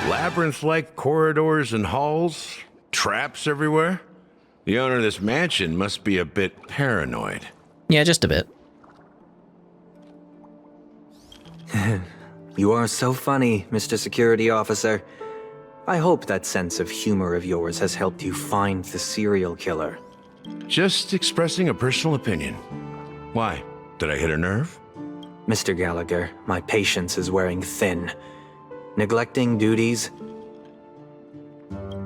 Labyrinth-like corridors and halls, traps everywhere. The owner of this mansion must be a bit paranoid. Yeah, just a bit. You are so funny, Mr. Security Officer. I hope that sense of humor of yours has helped you find the serial killer. Just expressing a personal opinion. Why? Did I hit a nerve? Mr. Gallagher, my patience is wearing thin. Neglecting duties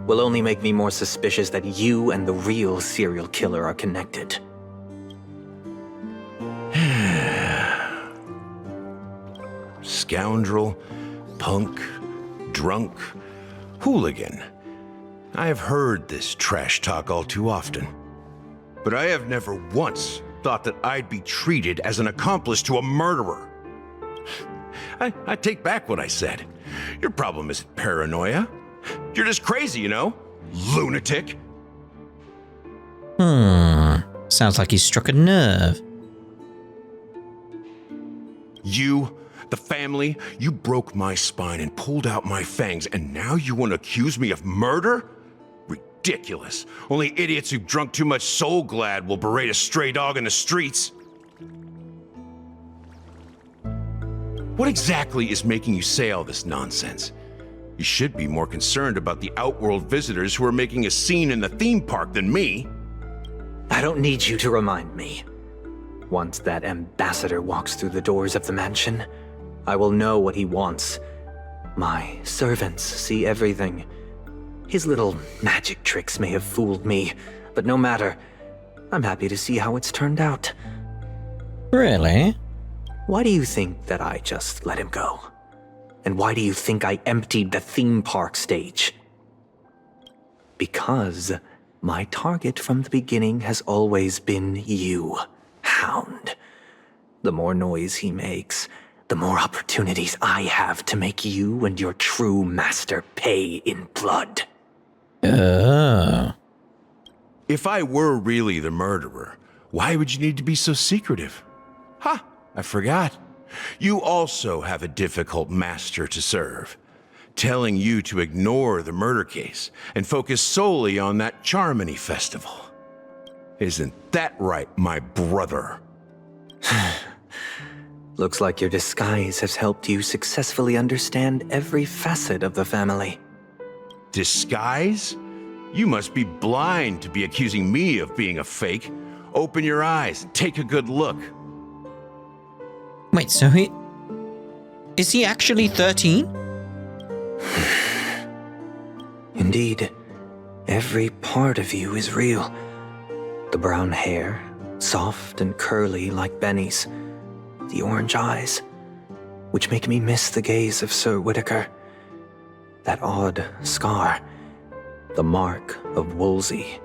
will only make me more suspicious that you and the real serial killer are connected. Scoundrel, punk, drunk, hooligan. I have heard this trash talk all too often. But I have never once thought that I'd be treated as an accomplice to a murderer. I take back what I said. Your problem isn't paranoia. You're just crazy, you know? Lunatic. Sounds like he's struck a nerve. You, the family, you broke my spine and pulled out my fangs, and now you want to accuse me of murder? Ridiculous. Only idiots who've drunk too much Soul Glad will berate a stray dog in the streets. What exactly is making you say all this nonsense? You should be more concerned about the Outworld visitors who are making a scene in the theme park than me. I don't need you to remind me. Once that ambassador walks through the doors of the mansion, I will know what he wants. My servants see everything. His little magic tricks may have fooled me, but no matter. I'm happy to see how it's turned out. Really? Why do you think that I just let him go? And why do you think I emptied the theme park stage? Because my target from the beginning has always been you, Hound. The more noise he makes, the more opportunities I have to make you and your true master pay in blood. If I were really the murderer, why would you need to be so secretive? Ha! I forgot. You also have a difficult master to serve, telling you to ignore the murder case and focus solely on that Charmony festival. Isn't that right, my brother? Looks like your disguise has helped you successfully understand every facet of the family. Disguise? You must be blind to be accusing me of being a fake. Open your eyes and take a good look. Wait, so is he actually 13? Indeed, every part of you is real. The brown hair, soft and curly like Benny's. The orange eyes, which make me miss the gaze of Sir Whitaker. That odd scar, the mark of Wolsey.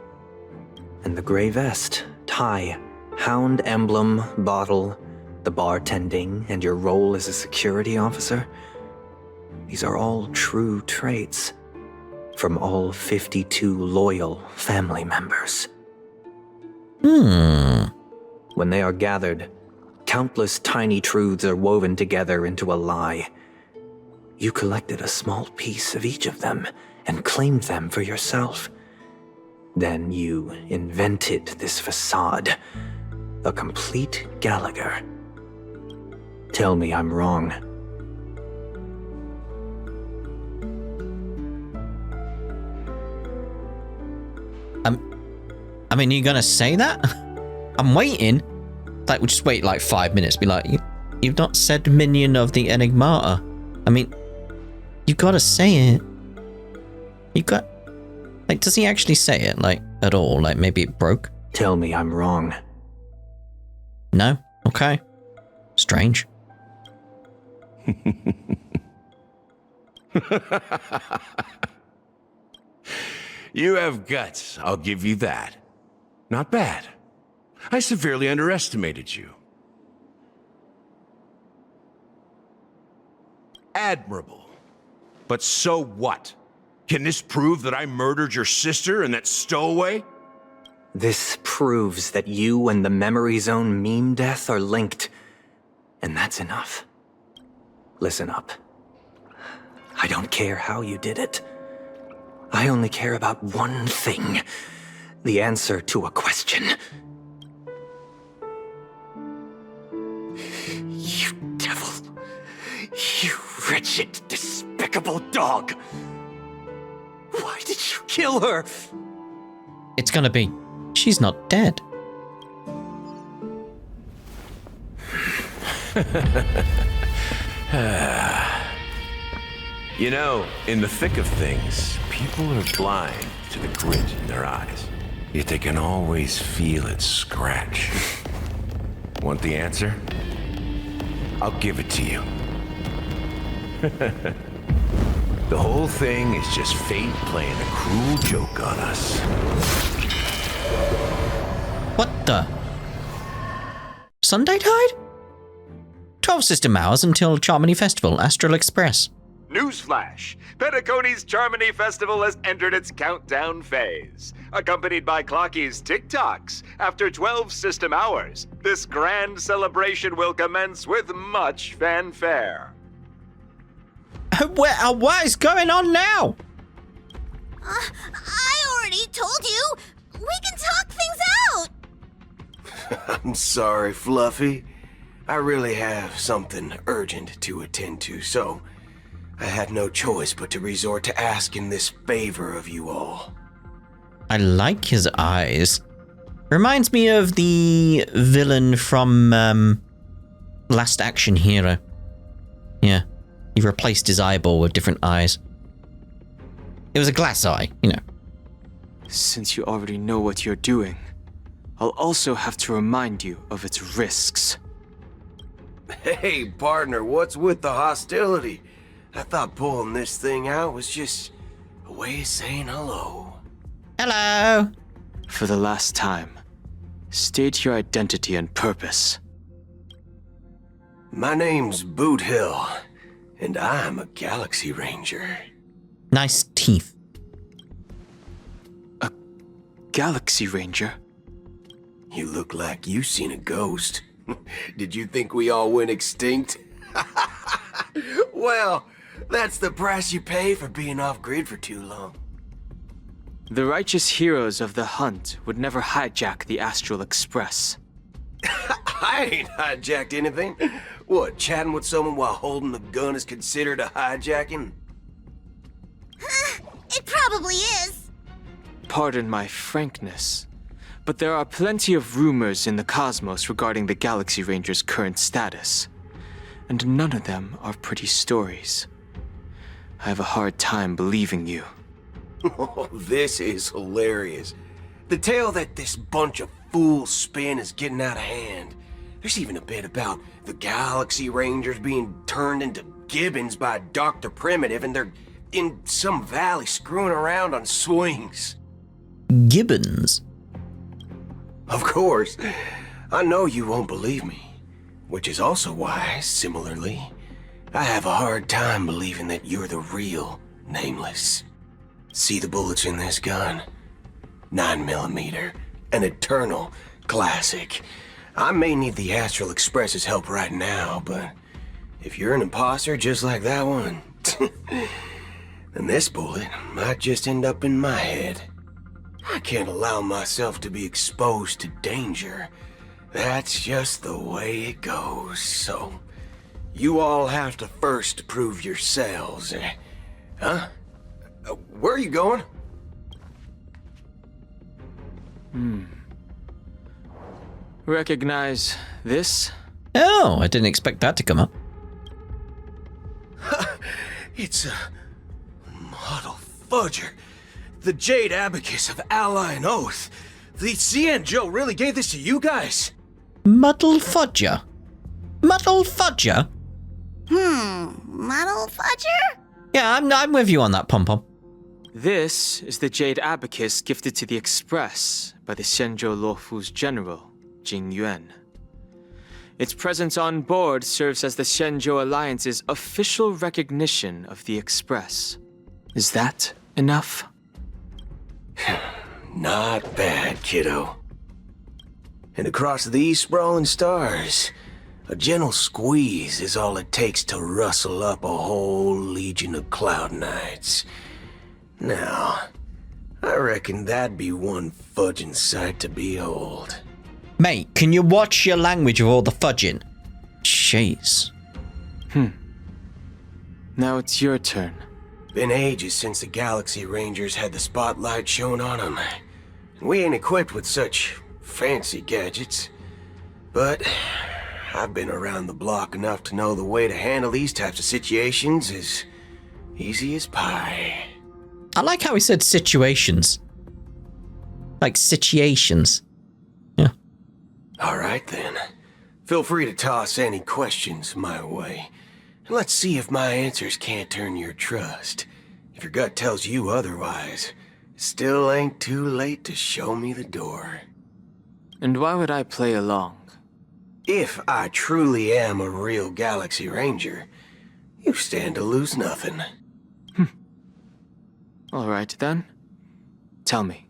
And the gray vest, tie, hound emblem, bottle, the bartending, and your role as a security officer. These are all true traits from all 52 loyal family members. When they are gathered, countless tiny truths are woven together into a lie. You collected a small piece of each of them and claimed them for yourself. Then you invented this facade, a complete Gallagher. Tell me I'm wrong. I mean, you gonna say that? I'm waiting. Like, we'll just wait like 5 minutes. Be like, you've not said minion of the Enigmata. I mean, you gotta say it. You got... Like, does he actually say it, like, at all? Like, maybe it broke? Tell me I'm wrong. No? Okay. Strange. You have guts, I'll give you that. Not bad. I severely underestimated you. Admirable. But so what? Can this prove that I murdered your sister and that stowaway? This proves that you and the Memory Zone meme death are linked. And that's enough. Listen up. I don't care how you did it. I only care about one thing. The answer to a question. You devil. You wretched, despicable dog. Why did you kill her? It's gonna be. She's not dead. You know, in the thick of things, people are blind to the grit in their eyes. Yet they can always feel it scratch. Want the answer? I'll give it to you. The whole thing is just fate playing a cruel joke on us. What the? Sunday died? 12 system hours until Charmony Festival, Astral Express. Newsflash! Penacony's Charmony Festival has entered its countdown phase. Accompanied by Clocky's TikToks, after 12 system hours, this grand celebration will commence with much fanfare. What is going on now? I already told you! We can talk things out! I'm sorry, Fluffy. I really have something urgent to attend to, so I had no choice but to resort to asking this favor of you all. I like his eyes. Reminds me of the villain from Last Action Hero. Yeah, he replaced his eyeball with different eyes. It was a glass eye, you know. Since you already know what you're doing, I'll also have to remind you of its risks. Hey, partner, what's with the hostility? I thought pulling this thing out was just a way of saying hello. Hello. For the last time, state your identity and purpose. My name's Boothill, and I'm a Galaxy Ranger. Nice teeth. A Galaxy Ranger? You look like you seen a ghost. Did you think we all went extinct? Well, that's the price you pay for being off-grid for too long. The righteous heroes of the hunt would never hijack the Astral Express. I ain't hijacked anything. What, chatting with someone while holding the gun is considered a hijacking? It probably is. Pardon my frankness, but there are plenty of rumors in the cosmos regarding the Galaxy Ranger's current status, and none of them are pretty stories. I have a hard time believing you. Oh, this is hilarious. The tale that this bunch of fools spin is getting out of hand. There's even a bit about the Galaxy Rangers being turned into gibbons by Dr. Primitive, and they're in some valley screwing around on swings. Gibbons. Of course. I know you won't believe me. Which is also why, similarly, I have a hard time believing that you're the real Nameless. See the bullets in this gun? 9mm, an eternal classic. I may need the Astral Express's help right now, but if you're an imposter just like that one, then this bullet might just end up in my head. I can't allow myself to be exposed to danger. That's just the way it goes, so you all have to first prove yourselves. Huh? Where are you going? Recognize this? Oh, I didn't expect that to come up. It's a model fudger. The Jade Abacus of Ally and Oath. The CN Joe really gave this to you guys? Muddle Fudger? Muddle Fudger? Muddle Fudger? Yeah, I'm with you on that, Pom-Pom. This is the Jade Abacus gifted to the Express by the Shenzhou Luofu's general, Jing Yuan. Its presence on board serves as the Shenzhou Alliance's official recognition of the Express. Is that enough? Not bad, kiddo. And across these sprawling stars, A gentle squeeze is all it takes to rustle up a whole legion of Cloud Knights. Now, I reckon that'd be one fudging sight to behold. Mate, can you watch your language of all the fudging? Jeez. Now it's your turn. Been ages since the Galaxy Rangers had the spotlight shown on them. We ain't equipped with such fancy gadgets. But I've been around the block enough to know the way to handle these types of situations is easy as pie. I like how he said situations. Like situations. Yeah. All right then. Feel free to toss any questions my way. Let's see if my answers can't turn your trust. If your gut tells you otherwise, it still ain't too late to show me the door. And why would I play along? If I truly am a real Galaxy Ranger, you stand to lose nothing. All right then. Tell me,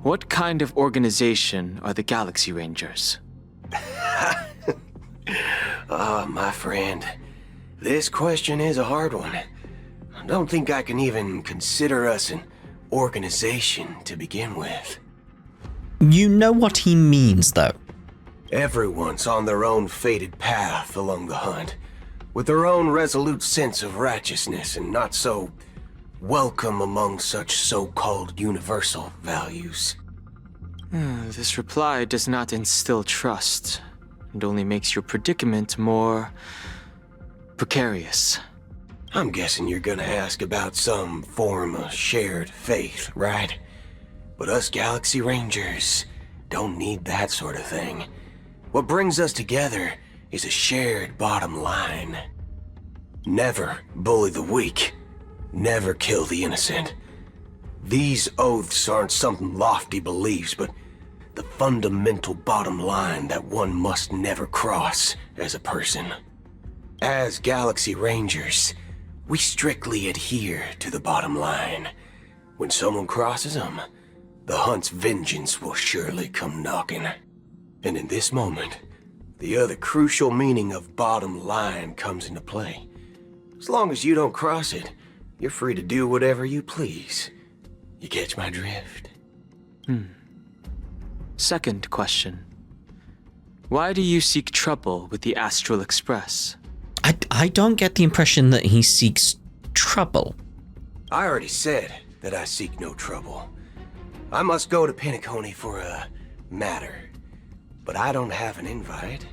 what kind of organization are the Galaxy Rangers? Oh, my friend. This question is a hard one. I don't think I can even consider us an organization to begin with. You know what he means, though. Everyone's on their own fated path along the hunt, with their own resolute sense of righteousness and not so welcome among such so-called universal values. This reply does not instill trust, and only makes your predicament more precarious. I'm guessing you're gonna ask about some form of shared faith, right? But us Galaxy Rangers don't need that sort of thing. What brings us together is a shared bottom line. Never bully the weak. Never kill the innocent. These oaths aren't some lofty beliefs, but the fundamental bottom line that one must never cross as a person. As Galaxy Rangers, we strictly adhere to the bottom line. When someone crosses them, the hunt's vengeance will surely come knocking. And in this moment, the other crucial meaning of bottom line comes into play. As long as you don't cross it, you're free to do whatever you please. You catch my drift? Second question. Why do you seek trouble with the Astral Express? I don't get the impression that he seeks trouble. I already said that I seek no trouble. I must go to Penacony for a matter. But I don't have an invite.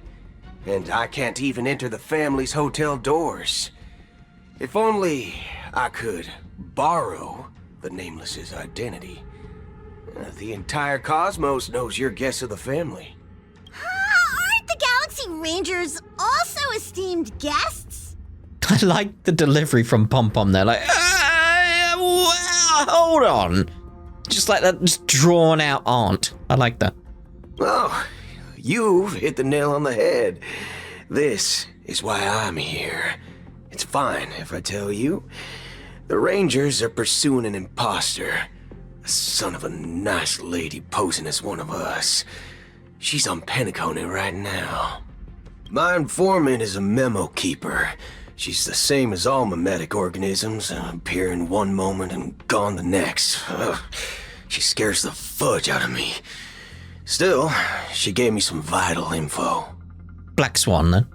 And I can't even enter the family's hotel doors. If only I could borrow the Nameless's identity. The entire cosmos knows you're guests of the family. Aren't the Galaxy Rangers also esteemed guests? I like the delivery from Pom Pom there. Like, hold on. Just like that just drawn out aunt. I like that. Oh, you've hit the nail on the head. This is why I'm here. It's fine if I tell you. The Rangers are pursuing an imposter. A son of a nice lady posing as one of us. She's on Penacony right now. My informant is a memo keeper. She's the same as all mimetic organisms, appearing one moment and gone the next. Ugh, she scares the fudge out of me. Still, she gave me some vital info. Black Swan, then.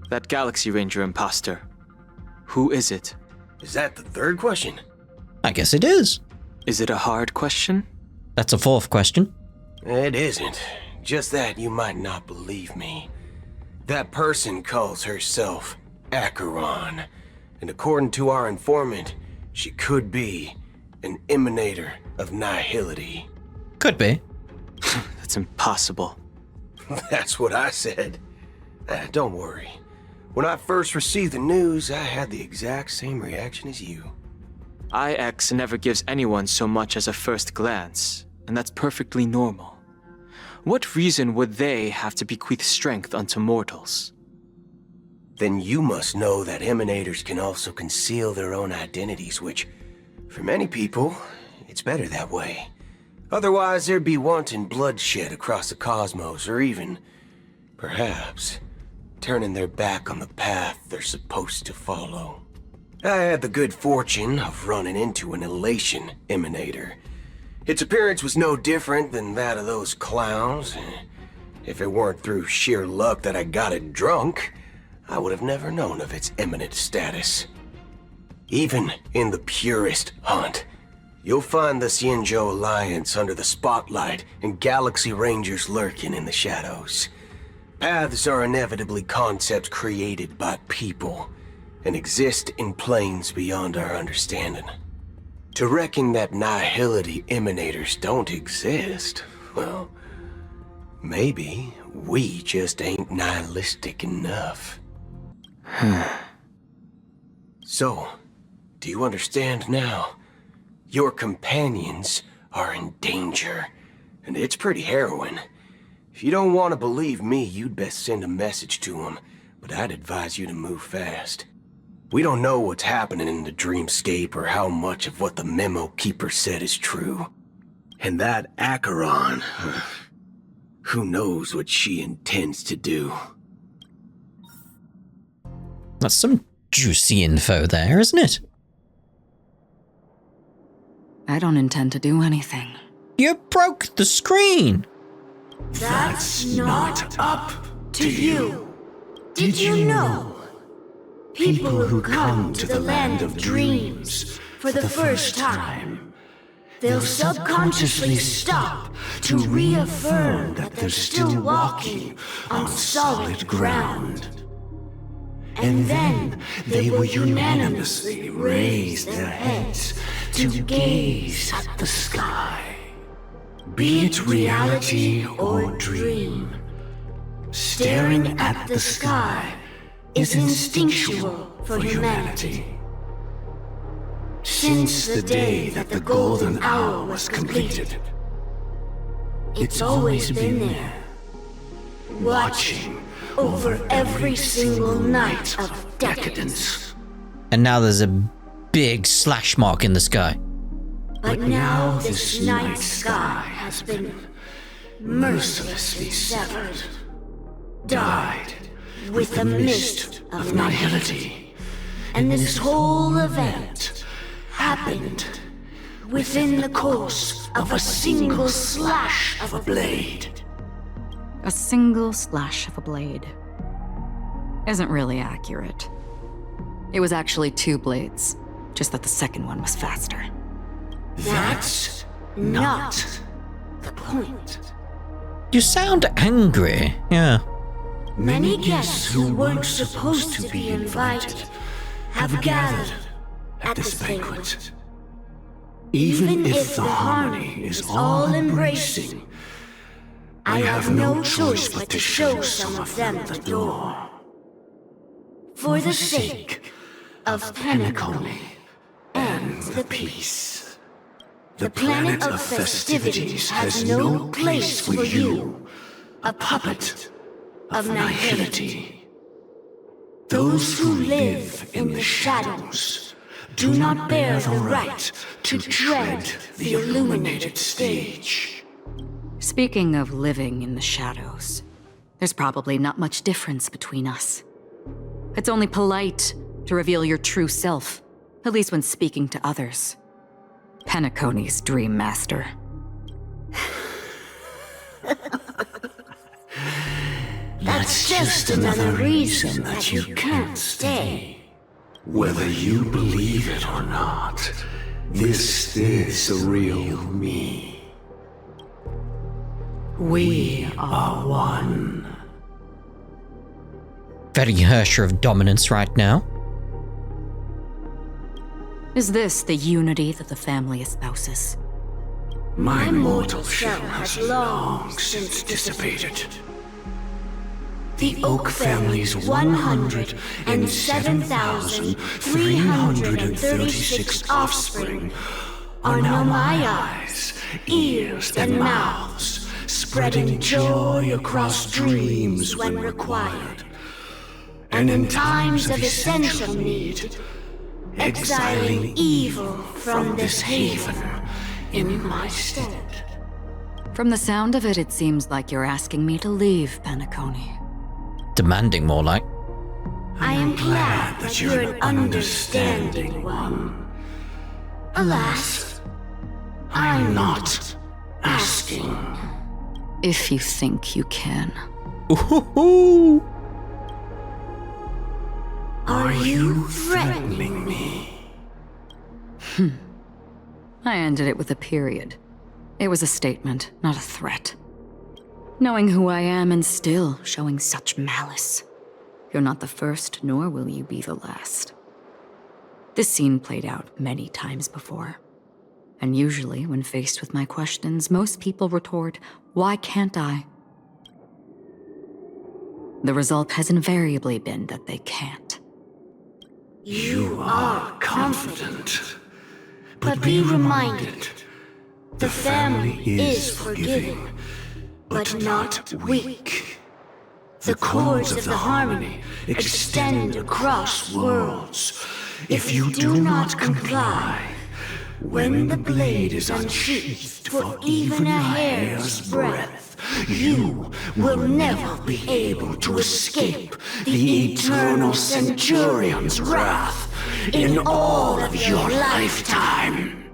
That Galaxy Ranger imposter. Who is it? Is that the third question? I guess it is. Is it a hard question? That's a fourth question. It isn't. Just that you might not believe me. That person calls herself Acheron. And according to our informant, she could be an emanator of nihility. Could be. That's impossible. That's what I said. Don't worry. When I first received the news, I had the exact same reaction as you. IX never gives anyone so much as a first glance, and that's perfectly normal. What reason would they have to bequeath strength unto mortals? Then you must know that emanators can also conceal their own identities, which, for many people, it's better that way. Otherwise, there'd be wanton bloodshed across the cosmos, or even, perhaps, turning their back on the path they're supposed to follow. I had the good fortune of running into an elation emanator. Its appearance was no different than that of those clowns. If it weren't through sheer luck that I got it drunk, I would have never known of its eminent status. Even in the purest hunt, you'll find the Xianzhou Alliance under the spotlight and Galaxy Rangers lurking in the shadows. Paths are inevitably concepts created by people and exist in planes beyond our understanding. To reckon that nihility emanators don't exist, well, maybe we just ain't nihilistic enough. So, do you understand now? Your companions are in danger, and it's pretty harrowing. If you don't want to believe me, you'd best send a message to them, but I'd advise you to move fast. We don't know what's happening in the dreamscape or how much of what the memo keeper said is true. And that Acheron, who knows what she intends to do. That's some juicy info there, isn't it? I don't intend to do anything. You broke the screen! That's not up to you. Did you know? People who come to the land of dreams for the first time, they'll subconsciously stop to reaffirm that they're still walking on solid ground. And then they will unanimously raise their heads to gaze at the sky. Be it reality or dream, staring at the sky is instinctual for humanity. Since the day that the golden hour was completed, it's always been there, watching over every single night of decadence. And now there's a big slash mark in the sky. But now this night sky has been mercilessly severed, dyed with the mist of nihility. And this whole event happened within the course of a single slash of a blade. A single slash of a blade isn't really accurate. It was actually 2 blades, just that the second one was faster. That's not the point. You sound angry, yeah. Many guests who weren't supposed to be invited have gathered at this banquet. Even if the harmony is all-embracing, I have no choice but to show some of them the door. For the sake of Penacony and the peace. The planet of festivities has no place for you, a puppet of nihility. Those who live in the shadows do not bear the right to tread the illuminated stage. Speaking of living in the shadows, there's probably not much difference between us. It's only polite to reveal your true self, at least when speaking to others. Penacony's Dreammaster. That's just another reason that you can't stay. Whether you believe it or not, this is the real me. We are one. Very Hersher of dominance right now. Is this the unity that the family espouses? My mortal shell has long since dissipated. The Oak family's 107,336 offspring are now my eyes, ears, and mouths, spreading joy across dreams when required, and in times of essential need, exiling evil from this haven in my stead. From the sound of it, it seems like you're asking me to leave, Penacony. Demanding, more like. I am glad that you're an understanding one. Alas, I'm not asking. If you think you can. Ooh. Are you threatening me? I ended it with a period. It was a statement, not a threat. Knowing who I am and still showing such malice. You're not the first, nor will you be the last. This scene played out many times before. And usually, when faced with my questions, most people retort, "Why can't I?" The result has invariably been that they can't. You are confident. But be reminded, the family is forgiving, but not weak. The cords of the harmony extend across worlds. If you do not comply, when the blade is unsheathed for even a hair's breadth, you will never be able to escape the eternal Centurion's wrath in all of your lifetime.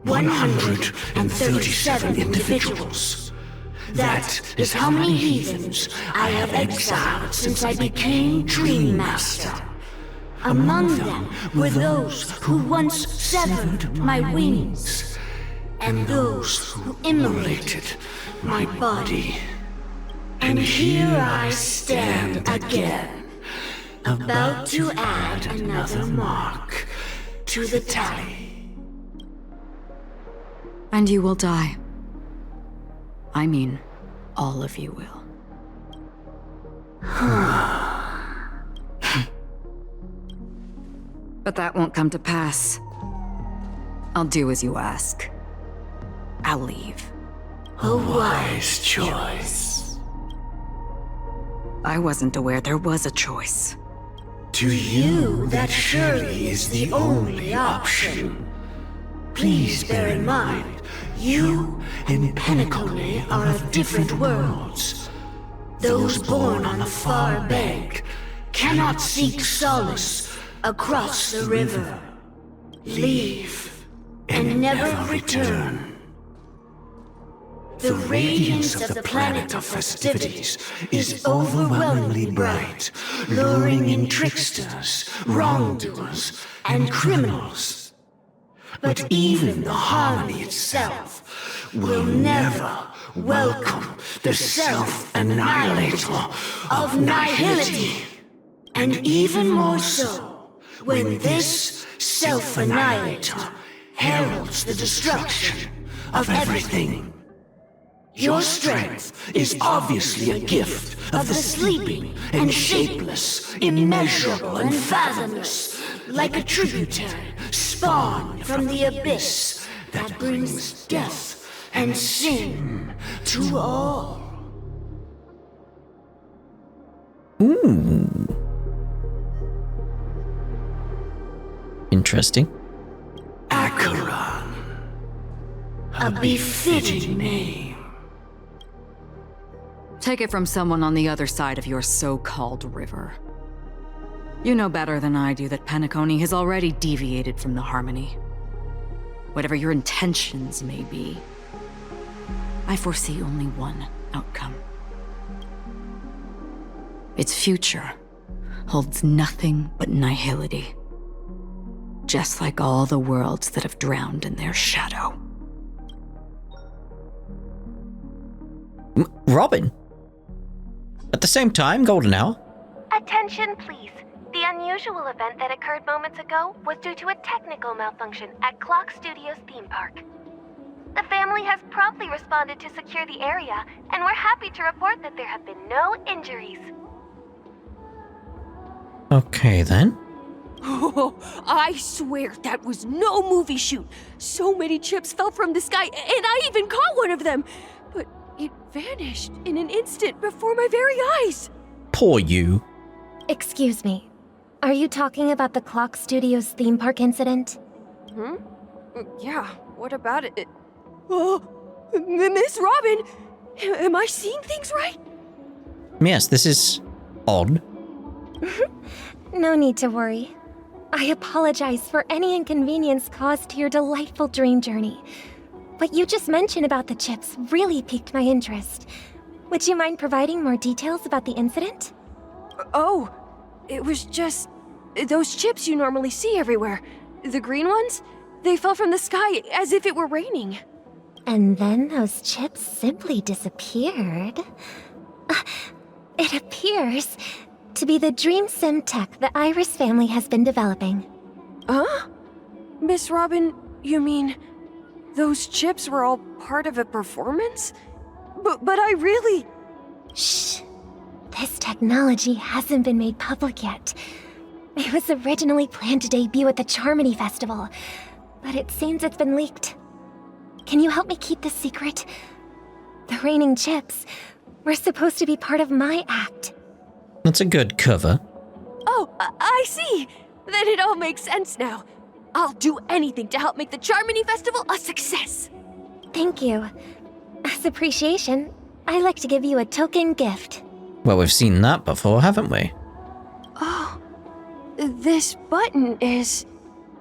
137 individuals. That is how many heathens I have exiled since I became Dreammaster. Among them were those who once severed my wings, and those who immolated my body. And here I stand again, about to add another mark to the tally. And you will die. I mean, all of you will. But that won't come to pass. I'll do as you ask. I'll leave. A wise choice. I wasn't aware there was a choice. To you, that surely is the only option. Please bear in mind, you and Penacony are of different worlds. Those born on the far bank cannot seek solace across the river. Leave and never return. The radiance of the planet of festivities is overwhelmingly bright, luring in tricksters, wrongdoers, and criminals. But even the harmony itself will never welcome the self-annihilator of nihility. And even more so, when this self-annihilator heralds the destruction of everything. Your strength is obviously a gift of the sleeping and shapeless, immeasurable and fathomless, like a tributary spawned from the abyss that brings death and sin to all. Ooh. Interesting. Acheron. A befitting name. Take it from someone on the other side of your so-called river. You know better than I do that Penacony has already deviated from the harmony. Whatever your intentions may be, I foresee only one outcome. Its future holds nothing but nihility. Just like all the worlds that have drowned in their shadow. Robin? At the same time, Golden Hour? Attention, please. The unusual event that occurred moments ago was due to a technical malfunction at Clock Studios theme park. The family has promptly responded to secure the area, and we're happy to report that there have been no injuries. Okay, then. Oh, I swear that was no movie shoot. So many chips fell from the sky, and I even caught one of them. But it vanished in an instant before my very eyes. Poor you. Excuse me. Are you talking about the Clock Studios theme park incident? Yeah, what about it? Oh, Miss Robin! Am I seeing things right? Yes, this is odd. No need to worry. I apologize for any inconvenience caused to your delightful dream journey. What you just mentioned about the chips really piqued my interest. Would you mind providing more details about the incident? Oh, it was just those chips you normally see everywhere. The green ones? They fell from the sky as if it were raining. And then those chips simply disappeared. It appears to be the dream sim tech the Iris family has been developing. Huh? Miss Robin, you mean those chips were all part of a performance? But I really... Shh. This technology hasn't been made public yet. It was originally planned to debut at the Charmony Festival, but it seems it's been leaked. Can you help me keep this secret? The raining chips were supposed to be part of my act. That's a good cover. Oh, I see. Then it all makes sense now. I'll do anything to help make the Charmony Festival a success. Thank you. As appreciation, I'd like to give you a token gift. Well, we've seen that before, haven't we? Oh, this button is...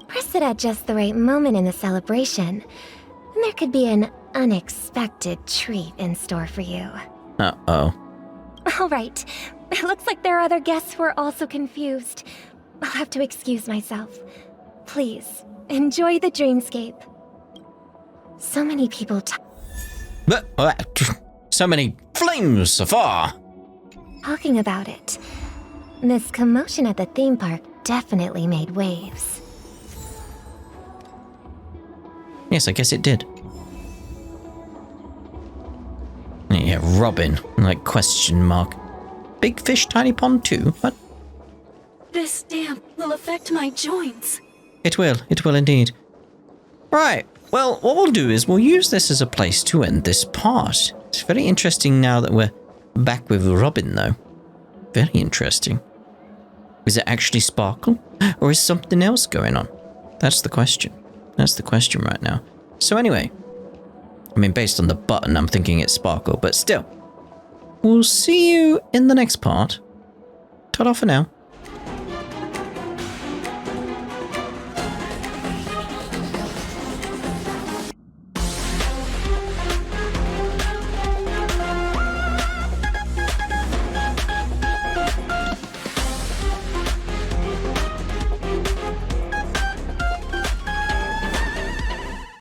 Press it at just the right moment in the celebration, and there could be an unexpected treat in store for you. Uh-oh. All right. It looks like there are other guests who are also confused. I'll have to excuse myself. Please, enjoy the dreamscape. So many people So many flames so far. talking about it. This commotion at the theme park definitely made waves. Yes, I guess it did. Yeah, Robin, like question mark. Big fish, tiny pond too? What? This damp will affect my joints. It will indeed. Right, well, what we'll do is we'll use this as a place to end this part. It's very interesting now that we're back with Robin, though. Very interesting. Is it actually Sparkle? Or is something else going on? That's the question. That's the question right now. So anyway, I mean, based on the button, I'm thinking it's Sparkle, but still. We'll see you in the next part. Ta-da for now.